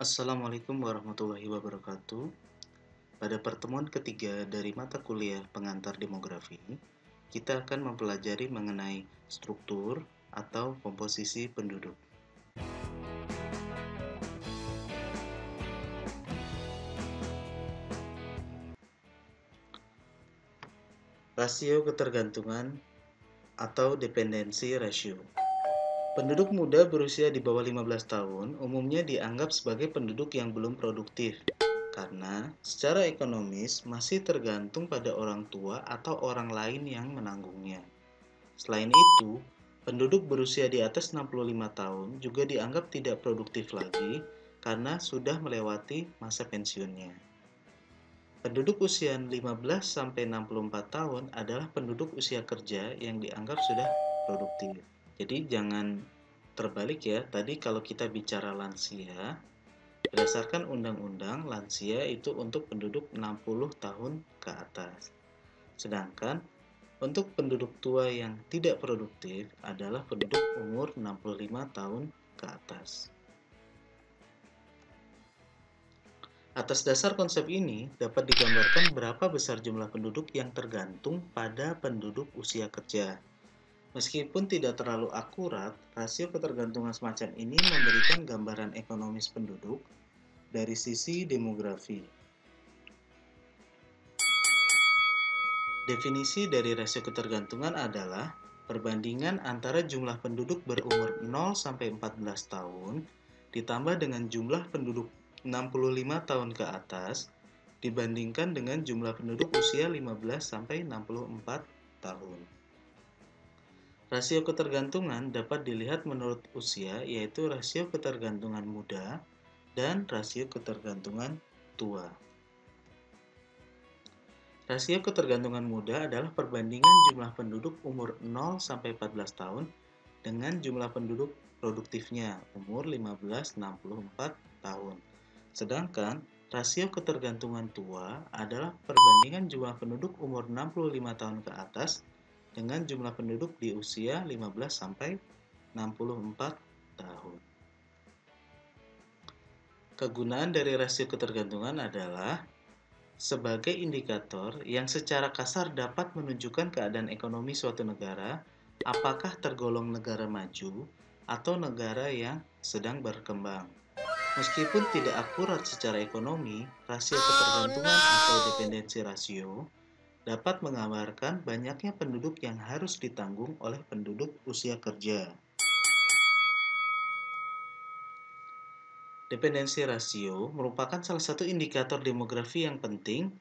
Assalamualaikum warahmatullahi wabarakatuh. Pada pertemuan ketiga dari mata kuliah pengantar demografi, kita akan mempelajari mengenai struktur atau komposisi penduduk. Rasio ketergantungan atau dependensi ratio. Penduduk muda berusia di bawah 15 tahun umumnya dianggap sebagai penduduk yang belum produktif karena secara ekonomis masih tergantung pada orang tua atau orang lain yang menanggungnya. Selain itu, penduduk berusia di atas 65 tahun juga dianggap tidak produktif lagi karena sudah melewati masa pensiunnya. Penduduk usia 15-64 tahun adalah penduduk usia kerja yang dianggap sudah produktif. Jadi jangan terbalik ya, tadi kalau kita bicara lansia, berdasarkan undang-undang, lansia itu untuk penduduk 60 tahun ke atas. Sedangkan untuk penduduk tua yang tidak produktif adalah penduduk umur 65 tahun ke atas. Atas dasar konsep ini, dapat digambarkan berapa besar jumlah penduduk yang tergantung pada penduduk usia kerja. Meskipun tidak terlalu akurat, rasio ketergantungan semacam ini memberikan gambaran ekonomis penduduk dari sisi demografi. Definisi dari rasio ketergantungan adalah perbandingan antara jumlah penduduk berumur 0-14 tahun ditambah dengan jumlah penduduk 65 tahun ke atas dibandingkan dengan jumlah penduduk usia 15-64 tahun. Rasio ketergantungan dapat dilihat menurut usia, yaitu rasio ketergantungan muda dan rasio ketergantungan tua. Rasio ketergantungan muda adalah perbandingan jumlah penduduk umur 0-14 tahun dengan jumlah penduduk produktifnya umur 15-64 tahun. Sedangkan rasio ketergantungan tua adalah perbandingan jumlah penduduk umur 65 tahun ke atas dengan jumlah penduduk di usia 15-64 tahun. Kegunaan dari rasio ketergantungan adalah sebagai indikator yang secara kasar dapat menunjukkan keadaan ekonomi suatu negara, apakah tergolong negara maju atau negara yang sedang berkembang. Meskipun tidak akurat secara ekonomi, rasio ketergantungan atau dependensi rasio dapat menggambarkan banyaknya penduduk yang harus ditanggung oleh penduduk usia kerja. Dependensi rasio merupakan salah satu indikator demografi yang penting.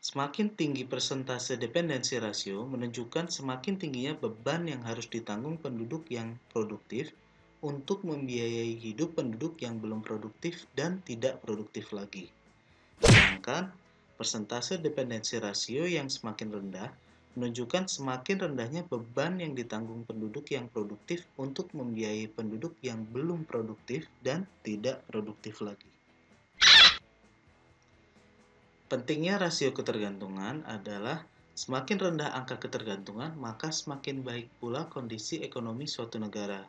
Semakin tinggi persentase dependensi rasio menunjukkan semakin tingginya beban yang harus ditanggung penduduk yang produktif untuk membiayai hidup penduduk yang belum produktif dan tidak produktif lagi. Sedangkan persentase dependensi rasio yang semakin rendah menunjukkan semakin rendahnya beban yang ditanggung penduduk yang produktif untuk membiayai penduduk yang belum produktif dan tidak produktif lagi. Pentingnya rasio ketergantungan adalah semakin rendah angka ketergantungan, maka semakin baik pula kondisi ekonomi suatu negara.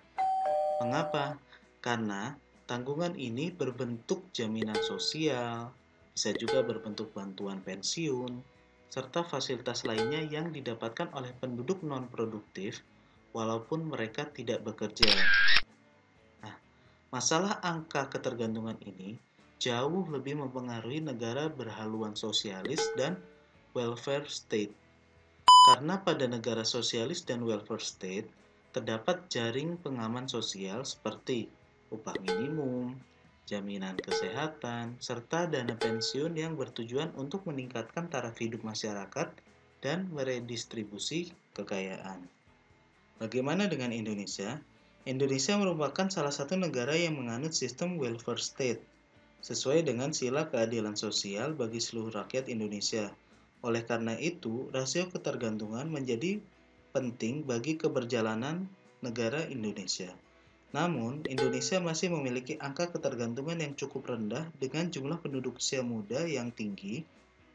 Mengapa? Karena tanggungan ini berbentuk jaminan sosial, bisa juga berbentuk bantuan pensiun, serta fasilitas lainnya yang didapatkan oleh penduduk non-produktif walaupun mereka tidak bekerja. Nah, masalah angka ketergantungan ini jauh lebih mempengaruhi negara berhaluan sosialis dan welfare state. Karena pada negara sosialis dan welfare state terdapat jaring pengaman sosial seperti upah minimum, jaminan kesehatan, serta dana pensiun yang bertujuan untuk meningkatkan taraf hidup masyarakat dan meredistribusi kekayaan. Bagaimana dengan Indonesia? Indonesia merupakan salah satu negara yang menganut sistem welfare state sesuai dengan sila keadilan sosial bagi seluruh rakyat Indonesia. Oleh karena itu, rasio ketergantungan menjadi penting bagi keberjalanan negara Indonesia. Namun, Indonesia masih memiliki angka ketergantungan yang cukup rendah dengan jumlah penduduk usia muda yang tinggi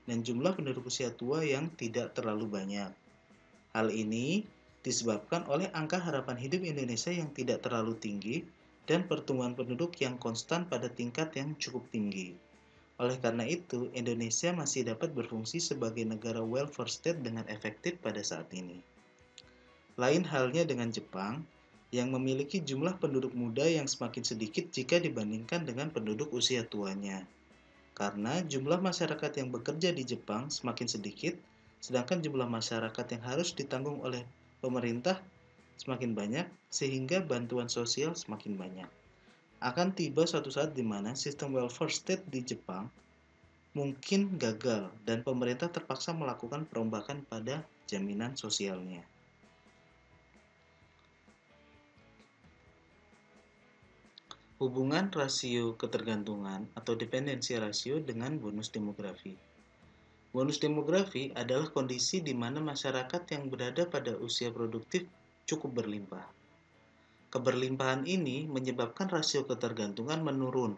dan jumlah penduduk usia tua yang tidak terlalu banyak. Hal ini disebabkan oleh angka harapan hidup Indonesia yang tidak terlalu tinggi dan pertumbuhan penduduk yang konstan pada tingkat yang cukup tinggi. Oleh karena itu, Indonesia masih dapat berfungsi sebagai negara welfare state dengan efektif pada saat ini. Lain halnya dengan Jepang, yang memiliki jumlah penduduk muda yang semakin sedikit jika dibandingkan dengan penduduk usia tuanya. Karena jumlah masyarakat yang bekerja di Jepang semakin sedikit, sedangkan jumlah masyarakat yang harus ditanggung oleh pemerintah semakin banyak, sehingga bantuan sosial semakin banyak. Akan tiba suatu saat di mana sistem welfare state di Jepang mungkin gagal dan pemerintah terpaksa melakukan perombakan pada jaminan sosialnya. Hubungan rasio ketergantungan atau dependensi rasio dengan bonus demografi. Bonus demografi adalah kondisi di mana masyarakat yang berada pada usia produktif cukup berlimpah. Keberlimpahan ini menyebabkan rasio ketergantungan menurun,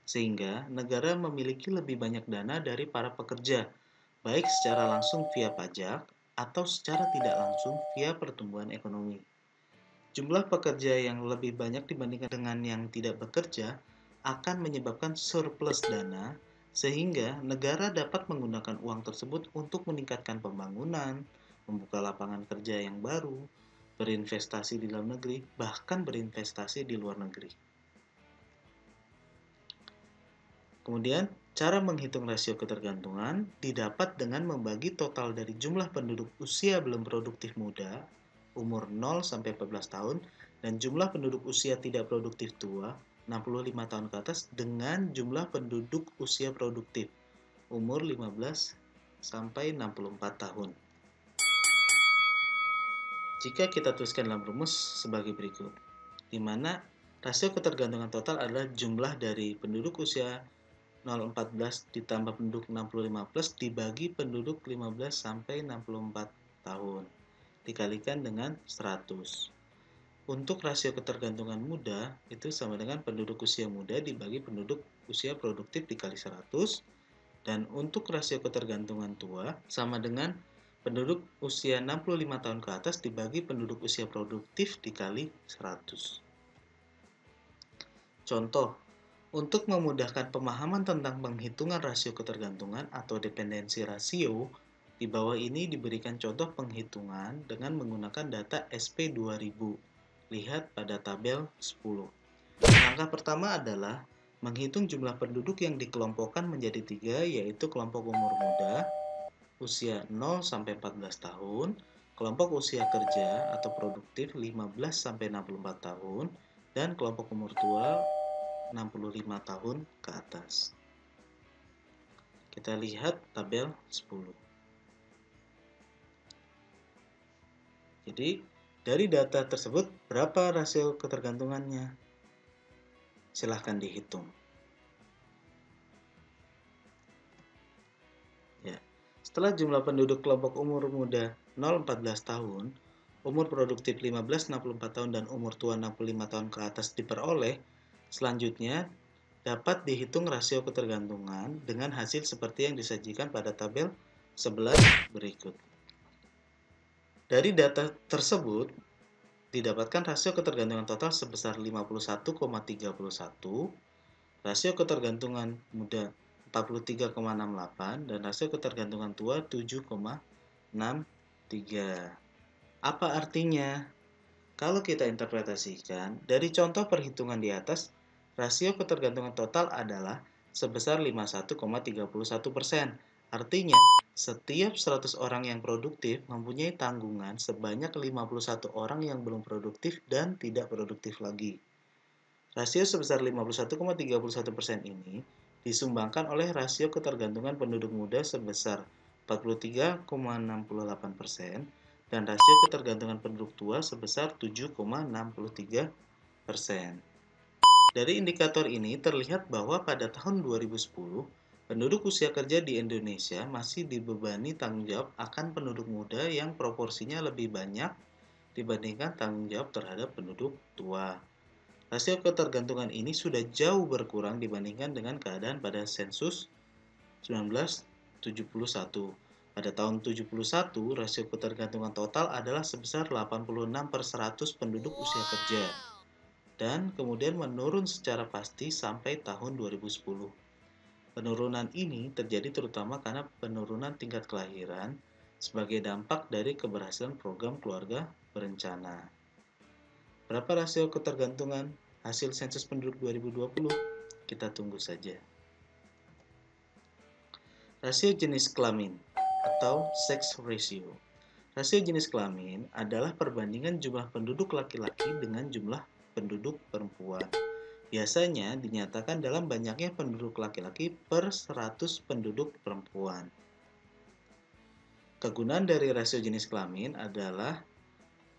sehingga negara memiliki lebih banyak dana dari para pekerja, baik secara langsung via pajak atau secara tidak langsung via pertumbuhan ekonomi. Jumlah pekerja yang lebih banyak dibandingkan dengan yang tidak bekerja akan menyebabkan surplus dana, sehingga negara dapat menggunakan uang tersebut untuk meningkatkan pembangunan, membuka lapangan kerja yang baru, berinvestasi di dalam negeri, bahkan berinvestasi di luar negeri. Kemudian, cara menghitung rasio ketergantungan didapat dengan membagi total dari jumlah penduduk usia belum produktif muda, umur 0 sampai 14 tahun, dan jumlah penduduk usia tidak produktif tua, 65 tahun ke atas, dengan jumlah penduduk usia produktif, umur 15 sampai 64 tahun. Jika kita tuliskan dalam rumus sebagai berikut, di mana rasio ketergantungan total adalah jumlah dari penduduk usia 0-14 ditambah penduduk 65 plus dibagi penduduk 15 sampai 64 tahun dikalikan dengan 100. Untuk rasio ketergantungan muda itu sama dengan penduduk usia muda dibagi penduduk usia produktif dikali 100, dan untuk rasio ketergantungan tua sama dengan penduduk usia 65 tahun ke atas dibagi penduduk usia produktif dikali 100. Contoh, untuk memudahkan pemahaman tentang penghitungan rasio ketergantungan atau dependensi rasio, di bawah ini diberikan contoh penghitungan dengan menggunakan data SP2000. Lihat pada tabel 10. Langkah pertama adalah menghitung jumlah penduduk yang dikelompokkan menjadi 3, yaitu kelompok umur muda, usia 0-14 tahun, kelompok usia kerja atau produktif 15-64 tahun, dan kelompok umur tua 65 tahun ke atas. Kita lihat tabel 10. Jadi, dari data tersebut, berapa rasio ketergantungannya? Silahkan dihitung. Ya. Setelah jumlah penduduk kelompok umur muda 0-14 tahun, umur produktif 15-64 tahun, dan umur tua 65 tahun ke atas diperoleh, selanjutnya dapat dihitung rasio ketergantungan dengan hasil seperti yang disajikan pada tabel 11 berikut. Dari data tersebut, didapatkan rasio ketergantungan total sebesar 51,31, rasio ketergantungan muda 43,68, dan rasio ketergantungan tua 7,63. Apa artinya? Kalau kita interpretasikan, dari contoh perhitungan di atas, rasio ketergantungan total adalah sebesar 51,31%. Artinya, setiap 100 orang yang produktif mempunyai tanggungan sebanyak 51 orang yang belum produktif dan tidak produktif lagi. Rasio sebesar 51,31% ini disumbangkan oleh rasio ketergantungan penduduk muda sebesar 43,68% dan rasio ketergantungan penduduk tua sebesar 7,63%. Dari indikator ini terlihat bahwa pada tahun 2010, penduduk usia kerja di Indonesia masih dibebani tanggung jawab akan penduduk muda yang proporsinya lebih banyak dibandingkan tanggung jawab terhadap penduduk tua. Rasio ketergantungan ini sudah jauh berkurang dibandingkan dengan keadaan pada sensus 1971. Pada tahun 71, rasio ketergantungan total adalah sebesar 86/100 penduduk usia kerja. dan kemudian menurun secara pasti sampai tahun 2010. Penurunan ini terjadi terutama karena penurunan tingkat kelahiran sebagai dampak dari keberhasilan program keluarga berencana. Berapa rasio ketergantungan hasil sensus penduduk 2020? Kita tunggu saja. Rasio jenis kelamin atau sex ratio. Rasio jenis kelamin adalah perbandingan jumlah penduduk laki-laki dengan jumlah penduduk perempuan. Biasanya dinyatakan dalam banyaknya penduduk laki-laki per 100 penduduk perempuan. Kegunaan dari rasio jenis kelamin adalah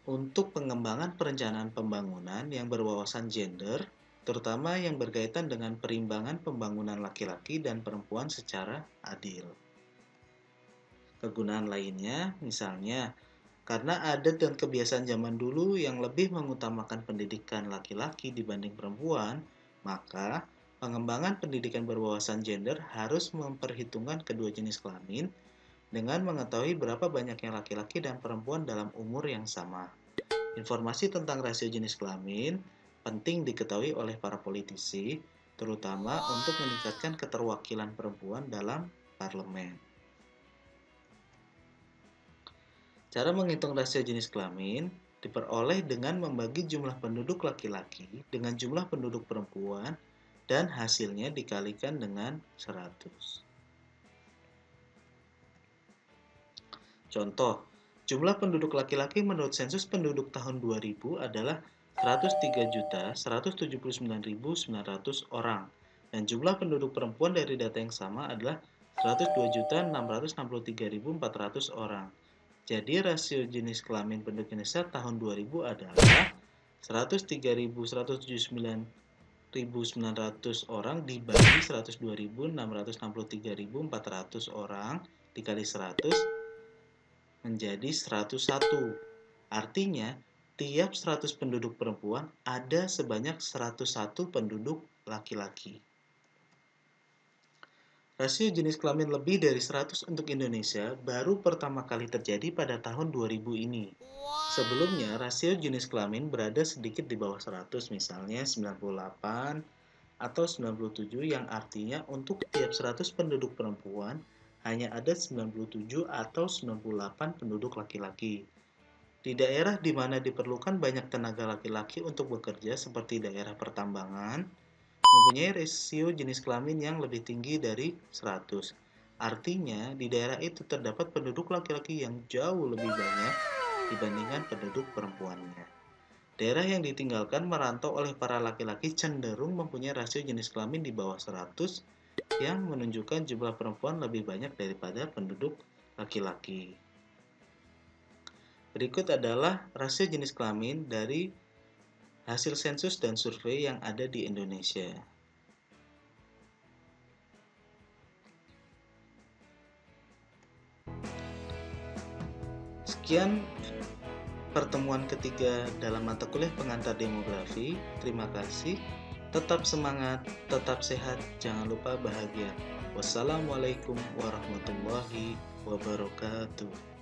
untuk pengembangan perencanaan pembangunan yang berwawasan gender, terutama yang berkaitan dengan perimbangan pembangunan laki-laki dan perempuan secara adil. Kegunaan lainnya, misalnya, karena adat dan kebiasaan zaman dulu yang lebih mengutamakan pendidikan laki-laki dibanding perempuan, maka pengembangan pendidikan berwawasan gender harus memperhitungkan kedua jenis kelamin dengan mengetahui berapa banyaknya laki-laki dan perempuan dalam umur yang sama. Informasi tentang rasio jenis kelamin penting diketahui oleh para politisi, terutama untuk meningkatkan keterwakilan perempuan dalam parlemen. Cara menghitung rasio jenis kelamin diperoleh dengan membagi jumlah penduduk laki-laki dengan jumlah penduduk perempuan dan hasilnya dikalikan dengan 100. Contoh, jumlah penduduk laki-laki menurut sensus penduduk tahun 2000 adalah 103.179.900 orang dan jumlah penduduk perempuan dari data yang sama adalah 102.663.400 orang. Jadi rasio jenis kelamin penduduk Indonesia tahun 2000 adalah 103.179.900 orang dibagi 102.663.400 orang dikali 100 menjadi 101. Artinya, tiap 100 penduduk perempuan ada sebanyak 101 penduduk laki-laki. Rasio jenis kelamin lebih dari 100 untuk Indonesia baru pertama kali terjadi pada tahun 2000 ini. Sebelumnya, rasio jenis kelamin berada sedikit di bawah 100, misalnya 98 atau 97, yang artinya untuk tiap 100 penduduk perempuan hanya ada 97 atau 98 penduduk laki-laki. Di daerah di mana diperlukan banyak tenaga laki-laki untuk bekerja seperti daerah pertambangan, mempunyai rasio jenis kelamin yang lebih tinggi dari 100. Artinya, di daerah itu terdapat penduduk laki-laki yang jauh lebih banyak dibandingkan penduduk perempuannya. Daerah yang ditinggalkan merantau oleh para laki-laki cenderung mempunyai rasio jenis kelamin di bawah 100, yang menunjukkan jumlah perempuan lebih banyak daripada penduduk laki-laki. Berikut adalah rasio jenis kelamin dari hasil sensus dan survei yang ada di Indonesia. Sekian pertemuan ketiga dalam mata kuliah pengantar demografi. Terima kasih. Tetap semangat, tetap sehat, jangan lupa bahagia. Wassalamualaikum warahmatullahi wabarakatuh.